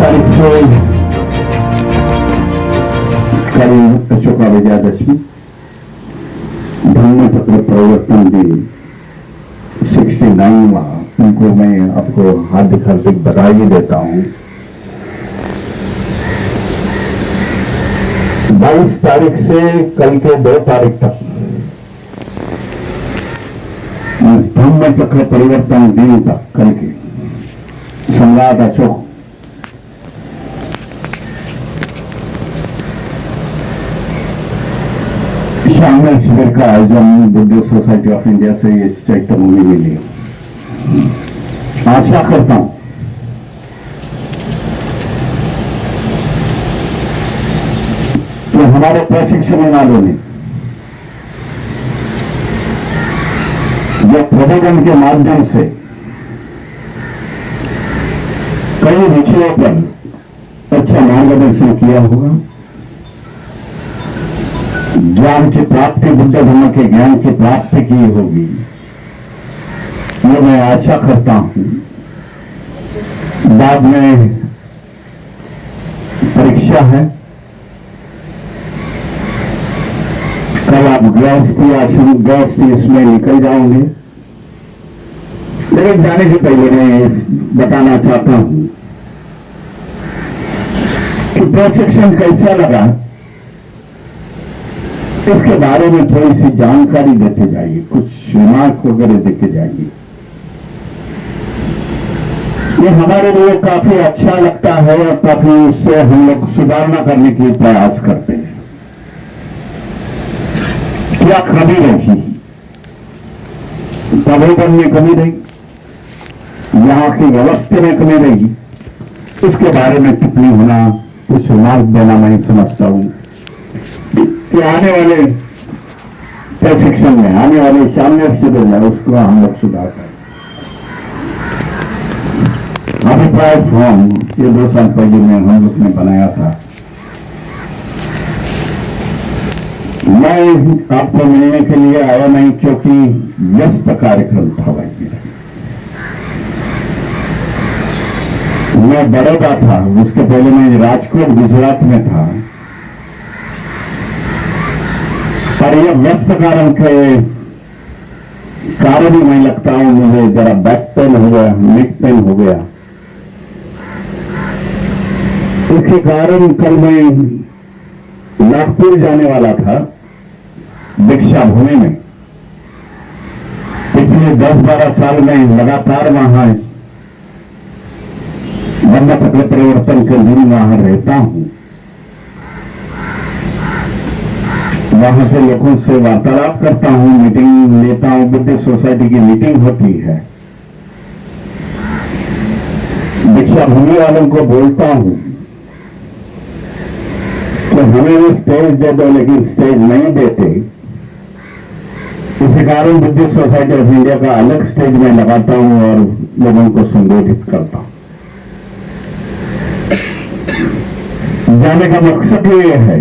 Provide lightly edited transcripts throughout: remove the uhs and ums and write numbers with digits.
तारीख से कल अशोका विजयादशमी धम्म चक्र प्रवर्तन दिन 69वां, उनको मैं आपको हार्दिक हार्दिक बधाई देता हूं। 22 तारीख से कल के 2 तारीख तक धम्म चक्र परिवर्तन दिन तक कल के सम्राट अशोक शामिल शिविर का आयोजन बुद्धिस्ट सोसाइटी ऑफ इंडिया से ये चैत्यभूमि मिली। आशा करता हूं कि हमारे प्रशिक्षण वालों ने जो प्रबोधन के माध्यम से कई विषयों पर अच्छा मार्गदर्शन किया होगा, ज्ञान की प्राप्ति, बुद्ध धर्म के ज्ञान की प्राप्ति की होगी, ये मैं आशा करता हूं। बाद में परीक्षा है, कल आप गृहस्थी आश्रम गृहस्थी इसमें निकल जाओगे, लेकिन जाने से पहले मैं बताना चाहता हूं कि प्रशिक्षण कैसा लगा, इसके बारे में थोड़ी सी जानकारी देते जाइए, कुछ रिमार्क वगैरह देते जाइए। ये हमारे लिए काफी अच्छा लगता है और काफी उससे हम लोग सुधारना करने के प्रयास करते हैं। क्या कमी रही, प्रबोधन में कमी रही, यहां की व्यवस्था में कमी रही, उसके बारे में टिप्पणी होना, कुछ रिमार्क देना मैं समझता हूं कि आने वाले प्रशिक्षण में, आने वाले सामने शिविर में उसको हम लोग सुधार करें। अभिप्राय फॉर्म ये 2 साल पहले में हम लोग ने बनाया था। मैं आपको मिलने के लिए आया नहीं, क्योंकि व्यस्त कार्यक्रम था भाई मेरा। मैं बड़ौदा था, उसके पहले मैं राजकोट गुजरात में था, और यह व्यस्त कारण के कारण ही मैं लगता हूं मुझे जरा बैक पेन हो गया, नेक पेन हो गया। इसके कारण कल मैं नागपुर जाने वाला था दीक्षा भूमि में। पिछले 10-12 साल में लगातार वहां धम्म चक्र परिवर्तन के दिन वहां रहता हूं, वहां से लोगों से वार्तालाप करता हूं, मीटिंग लेता हूं, बुद्धिस्ट सोसाइटी की मीटिंग होती है, दीक्षा भूमि वालों को बोलता हूं कि हमें भी स्टेज दे दो, लेकिन स्टेज नहीं देते। इसी कारण बुद्धिस्ट सोसाइटी ऑफ इंडिया का अलग स्टेज में लगाता हूं और लोगों को संबोधित करता हूं। जाने का मकसद ये है,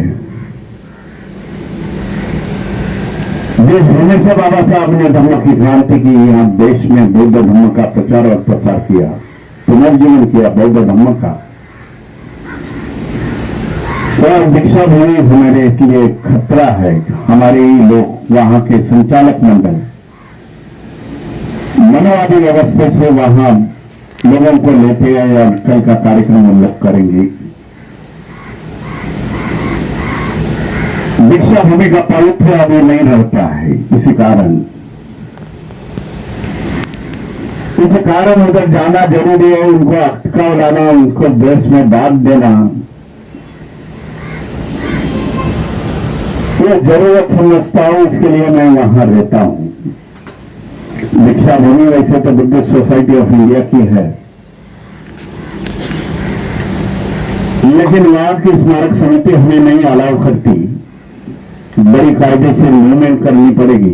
जिस भूमि से बाबा साहब ने धर्म की क्रांति की, यहाँ देश में बौद्ध धर्म का प्रचार और प्रसार किया, पुनर्जीवन किया बौद्ध धर्म का, और दीक्षा भूमि हमारे लिए खतरा है। हमारे लोग वहां के संचालक मंडल मनोवादी व्यवस्था से वहां लोगों को लेते हैं और कल का कार्यक्रम हम लोग करेंगे। दीक्षा भूमि का पवित्र अभी नहीं रहता है, इसी कारण उधर जाना जरूरी है, उनको अटकाव लाना, उनको देश में बांट देना, ये जरूरत समझता हूं, इसके लिए मैं वहां रहता हूं। दीक्षा भूमि वैसे तो बुद्धिस्ट सोसाइटी ऑफ इंडिया की है, लेकिन वहां की स्मारक समिति हमें नहीं अलाउ करती, बड़ी कायदे से मूवमेंट करनी पड़ेगी,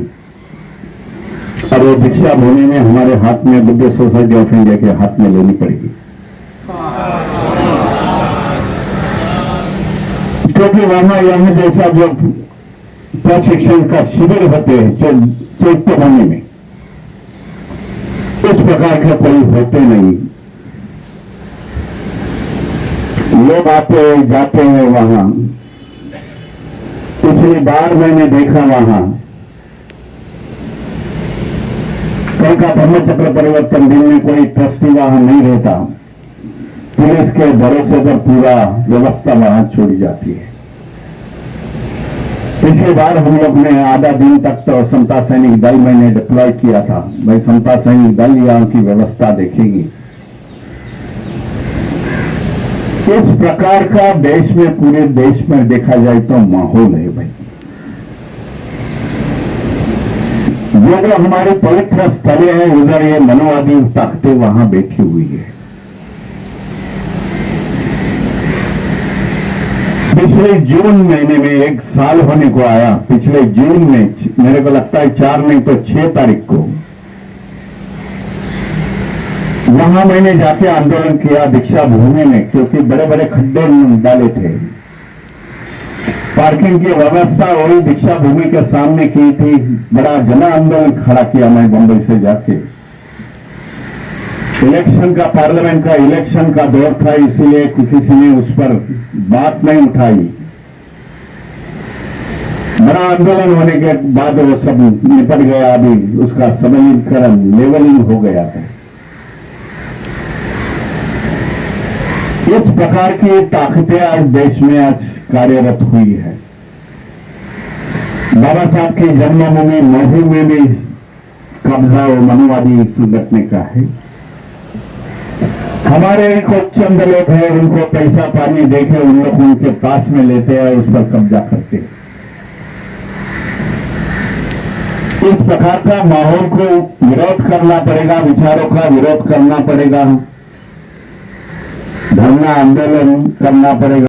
और वो दीक्षा भूमि में हमारे हाथ में, बुद्धिस्ट सोसाइटी ऑफ इंडिया के हाथ में लेनी पड़ेगी, क्योंकि वहां यहाँ जैसा जो प्रशिक्षण का शिविर होते हैं चैत्यभूमि में, इस प्रकार के कोई होते नहीं। लोग आते जाते हैं वहां। पिछली बार मैंने देखा वहां कल का धर्मचक्र परिवर्तन दिन में कोई ट्रस्टी वहां नहीं रहता, पुलिस के भरोसे पर पूरा व्यवस्था वहां छोड़ी जाती है। पिछली बार हम लोग ने आधा दिन तक तो समता सैनिक दल मैंने डिप्लॉय किया था। भाई समता सैनिक दल यहाँ की व्यवस्था देखेगी। इस प्रकार का देश में, पूरे देश में देखा जाए तो माहौल है भाई। जो हमारे पवित्र स्थल है उधर ये मनोवादी ताकतें वहां बैठी हुई है। पिछले जून महीने में 1 साल होने को आया। पिछले जून में, मेरे को लगता है 4 नहीं तो 6 तारीख को वहां मैंने जाके आंदोलन किया दीक्षा भूमि में, क्योंकि बड़े बड़े खड्डे डाले थे। पार्किंग की व्यवस्था वही दीक्षा भूमि के सामने की थी। बड़ा जन आंदोलन खड़ा किया मैं बंबई से जाके। इलेक्शन का, पार्लियामेंट का इलेक्शन का दौर था, इसीलिए किसी ने उस पर बात नहीं उठाई। बड़ा आंदोलन होने के बाद वो सब निपट गया। अभी उसका सबलीकरण, लेवलिंग हो गया है। इस प्रकार की ताकतें आज देश में आज कार्यरत हुई है। बाबा साहब की जन्मभूमि महू में भी कब्जा और मनोवादी संगठन का है। हमारे कुछ चंद लोग हैं, उनको पैसा पानी देके उन लोग उनके पास में लेते हैं, उस पर कब्जा करते हैं। इस प्रकार का माहौल को विरोध करना पड़ेगा, विचारों का विरोध करना पड़ेगा, धरना आंदोलन करना पड़ेगा।